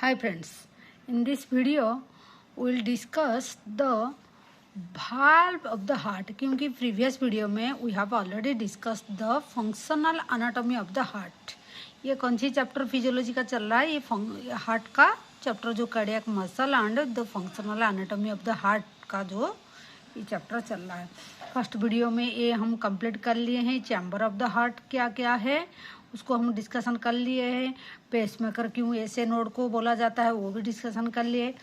Hi friends, in this video we will discuss the valve of the heart. क्योंकि previous video में we have already discussed the functional anatomy of the heart. ये कौन सी chapter physiology का चल रहा है? ये हार्ट का चैप्टर जो cardiac muscle and the functional anatomy of the heart का जो ये चैप्टर चल रहा है. फर्स्ट वीडियो में ये हम कंप्लीट कर लिए हैं. चैम्बर ऑफ द हार्ट क्या क्या है उसको हम डिस्कशन कर लिए हैं. पेसमेकर क्यों ऐसे नोड को बोला जाता है वो भी डिस्कशन कर लिए.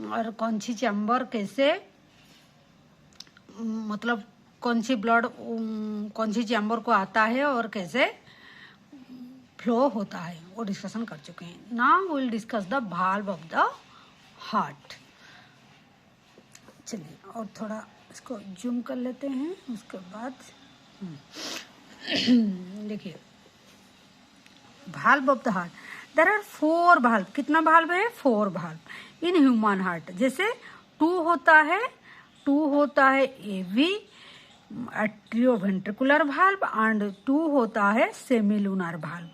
और कौन सी चैम्बर कैसे मतलब कौन सी ब्लड कौन सी चैम्बर को आता है और कैसे फ्लो होता है वो डिस्कशन कर चुके हैं. Now will discuss the valve of the heart. चलिए और थोड़ा इसको जूम कर लेते हैं. उसके बाद देखिए valve of the heart. There are 4 valve. कितना valve है? 4 valve in human heart. जैसे 2 होता है AV atrioventricular valve and 2 होता है semilunar valve.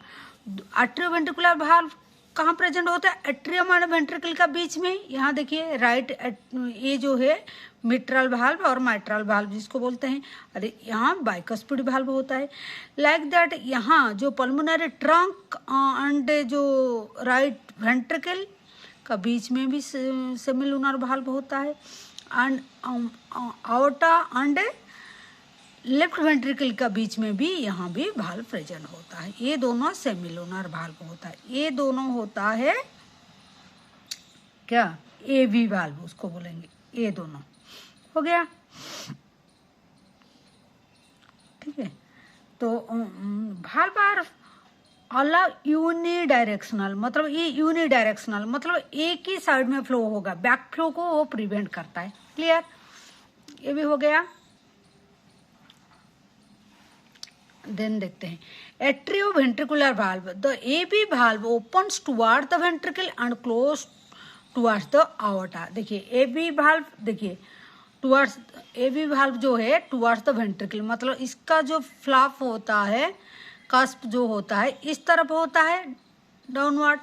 atrioventricular valve कहाँ प्रेजेंट होता है? एट्रियम एंड वेंट्रिकल का बीच में. यहाँ देखिए राइट ये जो है मिट्रल वाल्व और माइट्रल वाल्व जिसको बोलते हैं. अरे यहाँ बाइकस्पिड वाल्व होता है. लाइक दैट यहाँ जो पल्मोनरी ट्रंक एंड जो राइट वेंट्रिकल का बीच में भी सेमिलुनर वाल्व होता है. And aorta and left ventricle का बीच में भी यहाँ भी वाल्व प्रेजेंट होता है. ये दोनों सेमिलुनर वाल्व होता है. ये दोनों होता है क्या? एवी वाल्व उसको बोलेंगे. ये दोनों हो गया. ठीक है. तो वाल्व आर अलग यूनिडायरेक्शनल. मतलब ये यूनिडायरेक्शनल मतलब एक ही साइड में फ्लो होगा. बैक फ्लो को वो प्रिवेंट करता है. क्लियर? ये भी हो गया. देन देखते हैं atrioventricular valve. The AV valve opens toward the ventricle and close towards the aorta. देखिए एबी वाल्व देखिए टुवर्ड्स एबी वाल्व जो है टुवर्ड्स द वेंट्रिकल मतलब इसका जो फ्लैप होता है कस्प जो होता है इस तरफ होता है डाउनवर्ड.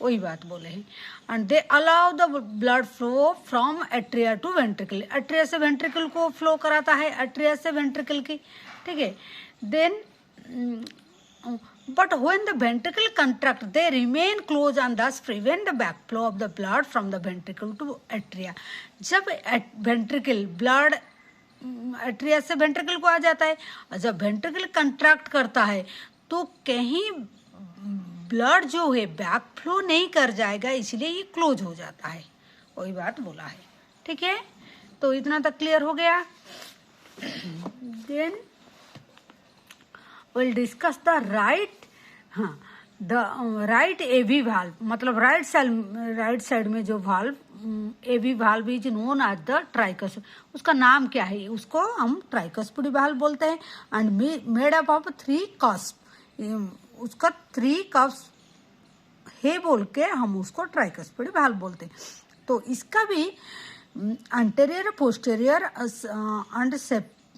वही बात बोले हैं. And they allow the blood flow from atria to ventricle. Atria से वेंट्रिकल को फ्लो कराता है. एट्रिया से वेंट्रिकल की. ठीक है. Then but when the ventricle contract they remain closed and thus prevent the backflow of the blood from the ventricle to atria. जब ventricle blood atria से वेंट्रिकल को आ जाता है और जब वेंट्रिकल कंट्रैक्ट करता है तो कहीं ब्लड जो है बैक फ्लो नहीं कर जाएगा इसलिए ये क्लोज हो जाता है. वही बात बोला है. ठीक है. तो इतना तक क्लियर हो गया. Then we'll discuss the right right AV valve. मतलब राइट साइड में जो valve AV valve is known as the tricus. उसका नाम क्या है? उसको हम ट्राइकस्पिड वाल्व बोलते हैं. And made up of 3 cusp. उसका 3 कस्प है बोल के हम उसको ट्राइकस्पिड वाल्व बोलते हैं. तो इसका भी अंटेरियर पोस्टेरियर एंड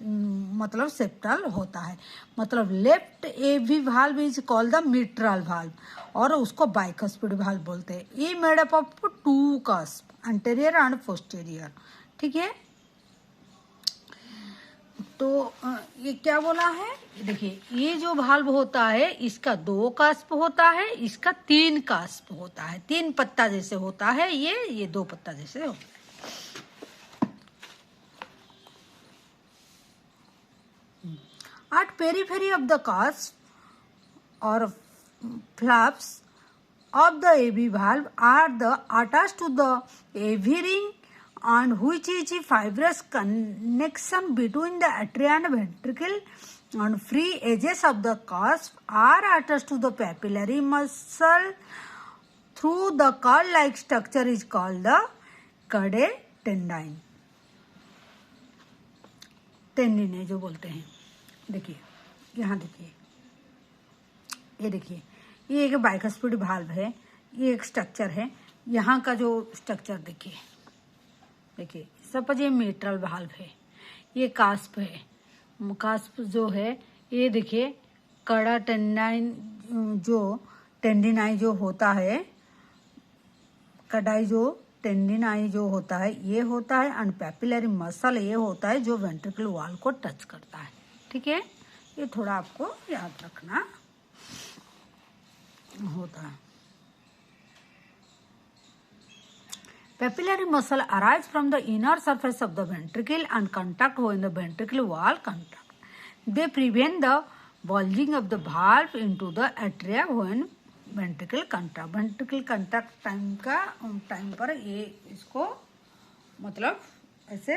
मतलब सेप्टल होता है. मतलब left AV valve is called the mitral valve और उसको बाइकस्पिड वाल्व बोलते हैं. ये made up of 2 cusp anterior and posterior. ठीक है. तो ये क्या बोला है? देखिए ये जो वाल्व होता है इसका 2 कस्प होता है. इसका 3 कस्प होता है. 3 पत्ता जैसे होता है. ये 2 पत्ता जैसे होता है. At periphery of the cusp or flaps of the AV valve are the attached to the AV ring and which is a fibrous connection between the atria and ventricle and free edges of the cusp are attached to the papillary muscle through the cord-like structure is called the carde tendine. टेंडिन जो बोलते हैं. देखिए यहाँ देखिए ये देखिए ये एक बाइकस्पिड वाल्व है. ये एक स्ट्रक्चर है. यहाँ का जो स्ट्रक्चर देखिए सपोज ये मिट्रल वाल्व है. ये कास्प है. कास्प जो है ये देखिए कड़ा टेंडाइन जो टेंडिनाई जो होता है कडाई जो टेंडिन आई जो होता है ये होता है, एंड पेपिलरी मसल ये होता है जो वेंट्रिकल वॉल को टच करता है। ठीक है, ये थोड़ा आपको याद रखना होता है। Papillary muscle arise from the inner surface of the ventricle and contract when the ventricle wall contract. They prevent the bulging of the valve into the atria when ventricle contract. Ventricle contract time पर ये इसको मतलब ऐसे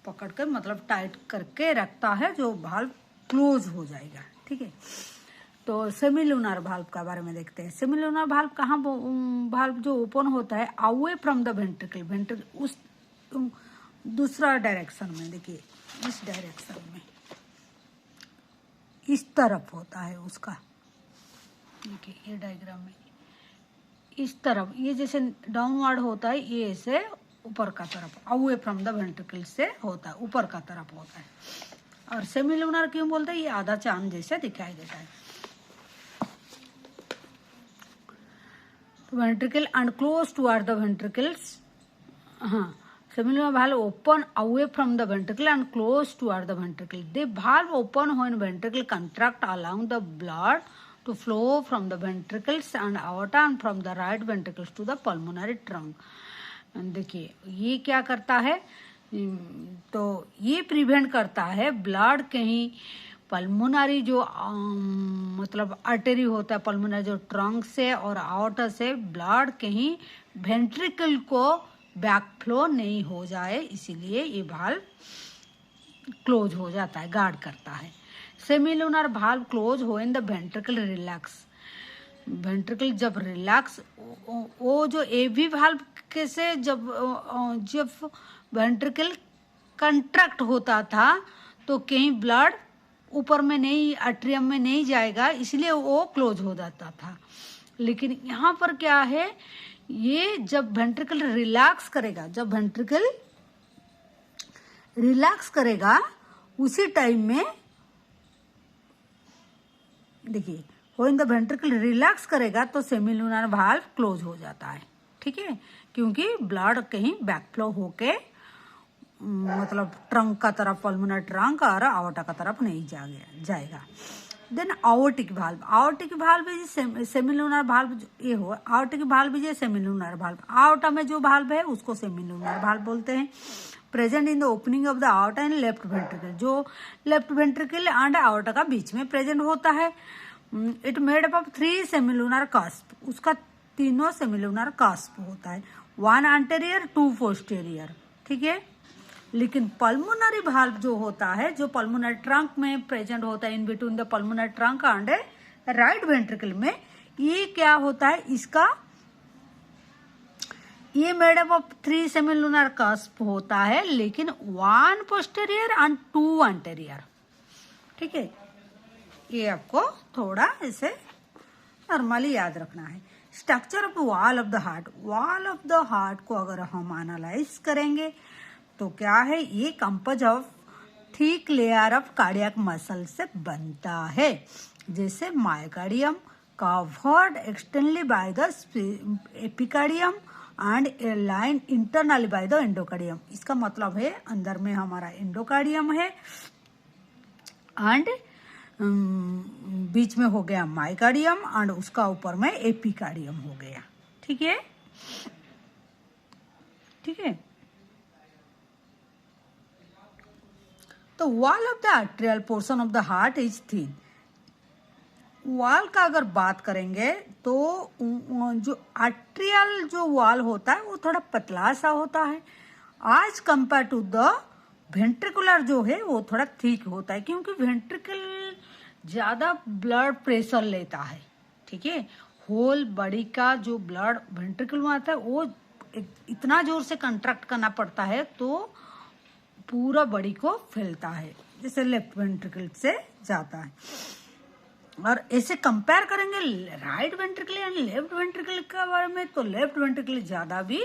पकड़ कर मतलब tight करके रखता है जो भाल्व क्लोज हो जाएगा। ठीक है, तो सेमिलुनर भाल्व का बारे में देखते हैं। सेमिलुनर भाल्व कहाँ भाल्व जो ओपन होता है away from the ventricle, ventricle उस दूसरा डायरेक्शन में, देखिए इस डायरेक्शन में इस तरफ होता है उसका। देखिए ये डायग्राम में इस तरफ, ये जैसे डाउनवर्ड होता है ये ऐसे ऊपर का तरफ अवे फ्रॉम द वेंट्रिकल से होता है, ऊपर का तरफ होता है। और सेमिलुनर क्यों बोलते हैं, ये आधा चांद जैसे दिखाई देता है। Ventricle and close toward the ventricles. Semilunar valve open away from the ventricle and close toward the ventricle. The valve open when ventricle contract, allowing the blood to flow from the ventricles and aorta and from the right ventricles to the pulmonary trunk. देखिए ये क्या करता है, तो ये prevent करता है blood कहीं पल्मोनरी जो मतलब आर्टरी होता है पल्मोनरी जो ट्रंक से और आउटर से ब्लड कहीं वेंट्रिकल को बैकफ्लो नहीं हो जाए, इसीलिए ये भाल्व क्लोज हो जाता है, गार्ड करता है। सेमिलुनर भाल्व क्लोज हो in the ventricle relax. Ventricle जब रिलैक्स, वो जो एवी भाल्व कैसे जब वेंट्रिकल कंट्रैक्ट होता था तो कहीं ब्लड ऊपर में नहीं, एट्रियम में नहीं जाएगा, इसलिए वो क्लोज हो जाता था। लेकिन यहाँ पर क्या है, ये जब वेंट्रिकल रिलैक्स करेगा, जब वेंट्रिकल रिलैक्स करेगा उसी टाइम में देखिए व्हेन द वेंट्रिकल रिलैक्स करेगा तो सेमिलुनर भाल्व क्लोज हो जाता है। ठीक है, क्योंकि ब्लड कहीं बैकफ्लो होके मतलब ट्रंक का तरफ, पल्मोनरी ट्रंक और आवर्टा का तरफ नहीं जाएगा। Then aortic valve, aortic valve भी सेमिलुनर भाल्व ये हो, आवर्टिक भाल्व भी सेमिलुनर भाल्व, आवर्टा में जो भाल्व है उसको सेमिलुनर भाल्व बोलते हैं। Present in the opening of the aorta and left ventricle, जो लेफ्ट वेंट्रिकल एंड आवर्टा का बीच में प्रेजेंट होता है। It made up of 3 semilunar cusp, उसका तीनों सेमिलुनर कास्प होता है, 1 एंटेरियर 2 पोस्टीरियर। ठीक है, लेकिन पल्मोनरी भाल्व जो होता है, जो पल्मोनरी ट्रंक में प्रेजेंट होता है, in between the pulmonary trunk and right ventricle में, ये क्या होता है, इसका ये मेड अप ऑफ 3 सेमिलुनर कास्प होता है, लेकिन 1 पोस्टीरियर एंड 2 एंटेरियर। ठीक है, ये आपको थोड़ा ऐसे नॉर्मली याद रखना है। Structure of wall of the heart, wall of the heart को अगर हम एनालाइज करेंगे तो क्या है, ये compose of thick layer of cardiac muscle से बनता है, जैसे myocardium covered externally by the epicardium and line internally by the endocardium. इसका मतलब है अंदर में हमारा एंडोकार्डियम है एंड बीच में हो गया मायोकार्डियम एंड उसका ऊपर में एपिकार्डियम हो गया। ठीक है, ठीक है। तो wall of the arterial portion of the heart is thin. Wall का अगर बात करेंगे तो जो आर्टेरियल जो वॉल होता है वो थोड़ा पतला सा होता है, आज कंपेयर टू द वेंट्रिकुलर जो है वो थोड़ा थिक होता है, क्योंकि वेंट्रिकल ज्यादा ब्लड प्रेशर लेता है। ठीक है, होल बॉडी का जो ब्लड वेंट्रिकल में आता है वो इतना जोर से कंट्रैक्ट करना पड़ता है तो पूरा बॉडी को फैलता है, जैसे लेफ्ट वेंट्रिकल से जाता है। और ऐसे कंपेयर करेंगे right ventricle and left ventricle के बारे में, तो लेफ्ट वेंट्रिकल ज्यादा भी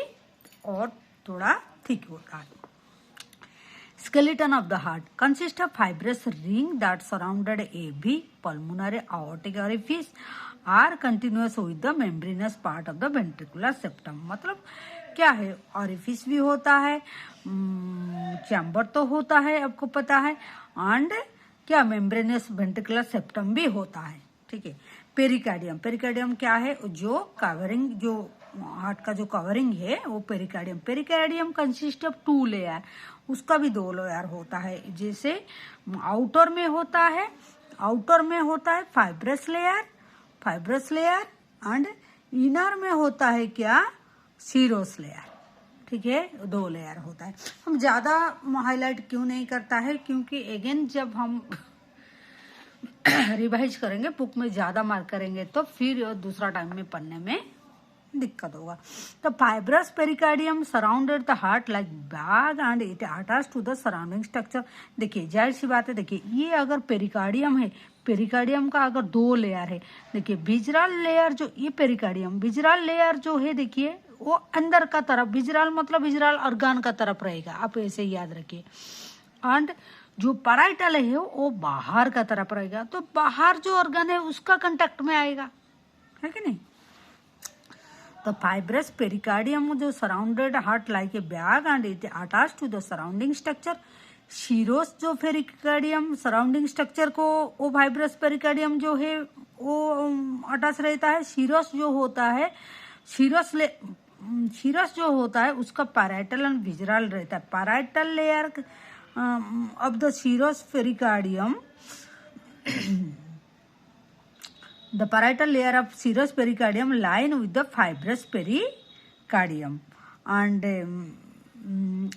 और थोड़ा थिक होता है। Skeleton of the heart consists of fibrous ring that surrounded AV, pulmonary aortic orifice, are continuous with the membranous part of the ventricular septum. मतलब क्या है, ऑरिफिस भी होता है, चैम्बर तो होता है आपको पता है, एंड क्या मेम्ब्रेनस वेंट्रिकुलर सेप्टम भी होता है, ठीक है। पेरिकार्डियम, पेरिकार्डियम क्या है, जो कवरिंग, जो हार्ट का जो कवरिंग है वो pericardium. Pericardium consist of 2 layer, उसका भी 2 लेयर होता है। जैसे आउटर में होता है, आउटर में होता है fibrous layer, fibrous layer, and inner में होता है क्या, सीरोस लेयर, ठीक है। 2 लेयर होता है। हम ज्यादा हाईलाइट क्यों नहीं करता है, क्योंकि अगेन जब हम रिवाइज करेंगे, बुक में ज्यादा मार्क करेंगे तो फिर दूसरा टाइम में पढ़ने में दिक्कत होगा। तो fibrous pericardium surrounded the heart like bag and it attach to the surrounding structure. देखिए जाहिर सी बात है, देखिए ये अगर पेरिकार्डियम है, पेरिकार्डियम का अगर 2 लेयर है, देखिए विजरल लेयर, जो ये पेरिकार्डियम विजरल लेयर जो है, देखिए वो अंदर का तरफ, विजरल मतलब विजरल ऑर्गन का तरफ रहेगा, आप ऐसे याद रखिए। एंड जो पैराइटल है वो बाहर का तरफ रहेगा, तो बाहर जो ऑर्गन है उसका कांटेक्ट में आएगा, है कि नहीं। तो फाइब्रस पेरिकार्डियम जो surrounded heart like a bag and it attach to the surrounding structure. Serous जो पेरिकार्डियम सराउंडिंग स्ट्रक्चर को, वो फाइब्रस पेरिकार्डियम जो है वो अटैच रहता है। सीरोस जो होता है, सीरस जो होता है उसका पैराइटल एंड विजरल रहता है। Parietal layer of the serous pericardium, the parietal layer of serous pericardium line with the fibrous pericardium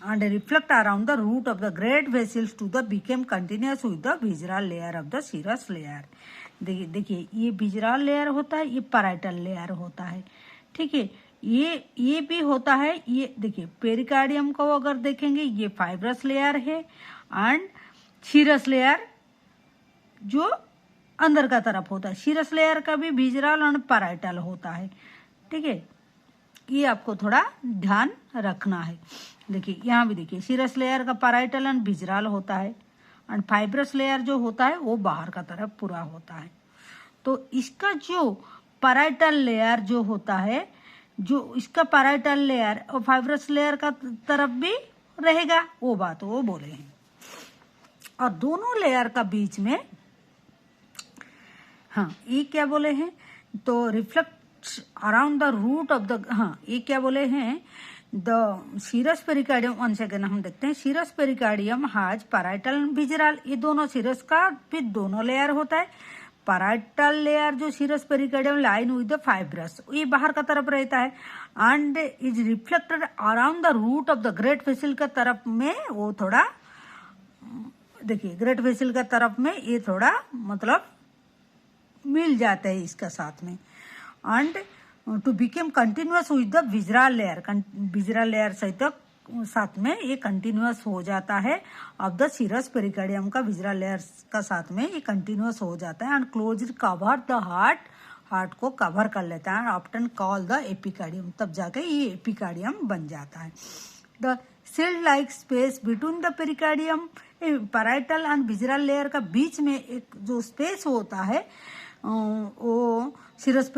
and reflect around the root of the great vessels to the become continuous with the visceral layer of the serous layer। देखिए ये visceral layer होता है, ये parietal layer होता है, ठीक है। ये भी होता है, ये देखिए पेरिकार्डियम को अगर देखेंगे, ये फाइब्रस लेयर है एंड सीरस लेयर जो अंदर का तरफ होता है। सीरस लेयर का भी विजरल और पैराइटल होता है, ठीक है। ये आपको थोड़ा ध्यान रखना है। देखिए यहाँ भी देखिए सीरस लेयर का पैराइटल एंड विजरल होता है, एंड फाइब्रस लेयर जो होता है वो बाहर का तरफ पूरा होता है। तो इसका जो पैराइटल लेयर जो होता है, जो इसका पैराइटल लेयर और फाइब्रस लेयर का तरफ भी रहेगा, वो बात वो बोले हैं। और दोनों लेयर का बीच में, हाँ ये क्या बोले हैं, तो reflect around the root of the, हाँ ये क्या बोले हैं, the serous pericardium, one second हम देखते हैं। Serous pericardium has parietal and visceral, ये दोनों सीरस का भी 2 लेयर होता है। पैराइटल लेयर जो serous pericardium line with the fibrous, ये बाहर का तरफ रहता है, and is reflected around the root of the great vessel का तरफ में, वो थोड़ा देखिए ग्रेट वेसल का तरफ में ये थोड़ा मतलब मिल जाता है इसका साथ में, and to become continuous with the visceral layer, visceral layer सहित साथ में ये कंटिन्यूअस हो जाता है। ऑफ द सीरस पेरिकार्डियम का विजरल लेयर का साथ में ये कंटिन्यूअस हो जाता है, and close cover the heart, heart को कवर कर लेता है, ऑफ्टन कॉल द एपिकार्डियम, तब जाके ये एपिकार्डियम बन जाता है। The sealed like space between the pericardium, parietal and visceral layer का बीच में एक जो स्पेस होता है, वो सीरस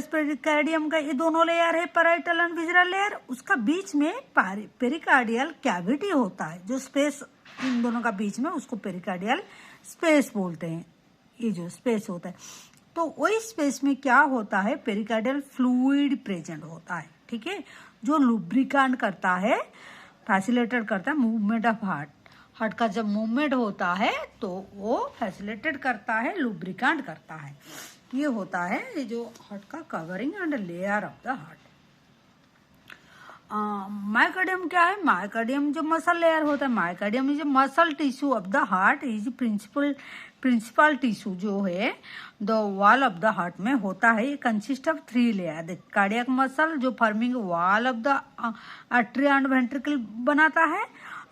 पेरिकार्डियम का ये 2 लेयर है, पैराइटल एंड विजरल लेयर, उसका बीच में पेरिकार्डियल कैविटी होता है। जो स्पेस इन दोनों का बीच में, उसको पेरिकार्डियल स्पेस बोलते हैं, ये जो स्पेस होता है। तो वही स्पेस में क्या होता है, पेरिकार्डियल फ्लूइड प्रेजेंट होता है, ठीक है, जो लुब्रिकेंट करता है, फैसिलिटेट करता है मूवमेंट ऑफ हार्ट। हार्ट का जब मूवमेंट होता है तो वो फैसिलिटेट करता है, लुब्रिकेंट करता है। ये होता है ये जो हार्ट का covering and layer of the heart. Myocardium क्या है, मायोकार्डियम जो मसल लेयर होता है, myocardium is muscle tissue of the heart, is principal tissue जो है the wall of the heart में होता है। ये consist of 3 layer, cardiac muscle जो forming wall of the artery and ventricle बनाता है,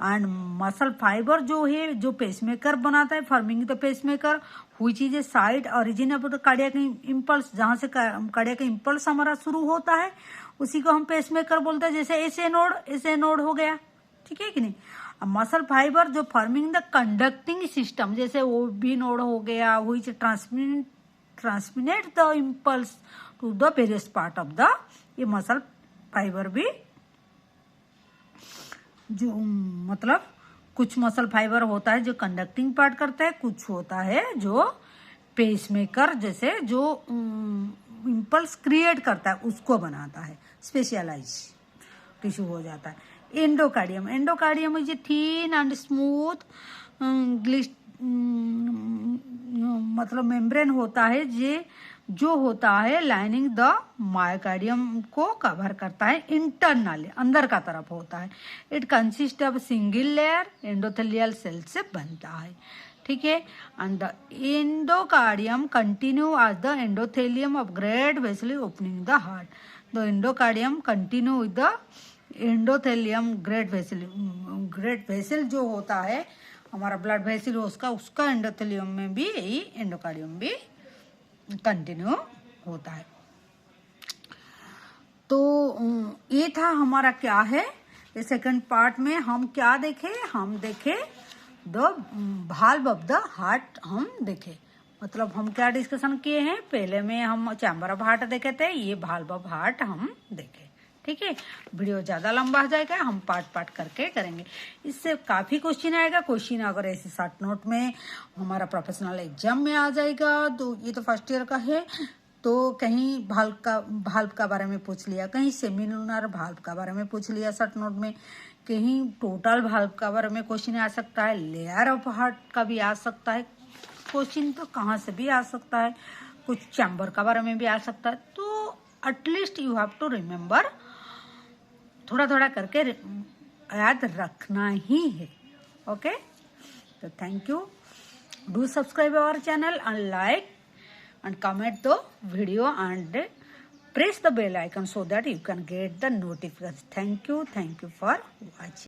एंड मसल फाइबर जो है जो पेसमेकर बनाता है, forming the pacemaker, which is a side origin of the cardiac impulse, जहां से कार्डियक इंपल्स हमारा शुरू होता है, उसी को हम पेसमेकर बोलते हैं। जैसे एस ए नोड हो गया, ठीक है कि नहीं। मसल फाइबर जो फॉर्मिंग द कंडक्टिंग सिस्टम, जैसे वो बी नोड हो गया, which transmit the impulse to the various part of the, ये मसल फाइबर भी जो मतलब कुछ मसल फाइबर होता है जो कंडक्टिंग पार्ट करता है, कुछ होता है जो पेसमेकर जैसे जो इम्पल्स क्रिएट करता है उसको बनाता है, स्पेशलाइज टिश्यू हो जाता है। Endocardium is a thin and smooth मतलब मेम्ब्रेन होता है जो होता है लाइनिंग द मायोकार्डियम को कवर करता है, इंटरनली अंदर का तरफ होता है। It consist of single layer endothelial cell से बनता है, ठीक है। And the endocardium continue as the endothelium of great vessel opening the heart. The endocardium continue with the endothelium great vessel जो होता है हमारा ब्लड वेसल उसका एंडोथेलियम में भी यही एंडोकार्डियम भी कंटिन्यू होता है। तो ये था हमारा क्या है, ये सेकंड पार्ट में हम क्या देखे, हम देखे the valve of the heart, हम देखे मतलब हम क्या डिस्कशन किए हैं, पहले में हम चैम्बर ऑफ हार्ट देखे थे, ये वाल्व ऑफ हार्ट हम देखे, ठीक है। वीडियो ज्यादा लंबा हो जाएगा, हम पार्ट करके करेंगे, इससे काफी क्वेश्चन आएगा। क्वेश्चन अगर ऐसे शॉर्ट नोट में हमारा प्रोफेशनल एग्जाम में आ जाएगा, तो ये तो फर्स्ट ईयर का है, तो कहीं भाल्व का बारे में पूछ लिया, कहीं सेमिलुनर भाल्व का बारे में पूछ लिया शॉर्ट नोट में, कहीं टोटल भाल्व का बारे में क्वेश्चन आ सकता है, लेयर ऑफ हार्ट का भी आ सकता है क्वेश्चन, तो कहाँ से भी आ सकता है, कुछ चैम्बर का बारे में भी आ सकता है। तो at least you have to remember, थोड़ा करके याद रखना ही है, ओके। तो thank you, do subscribe our channel and like and comment the video and press the bell icon so that you can get the notification. Thank you for watching.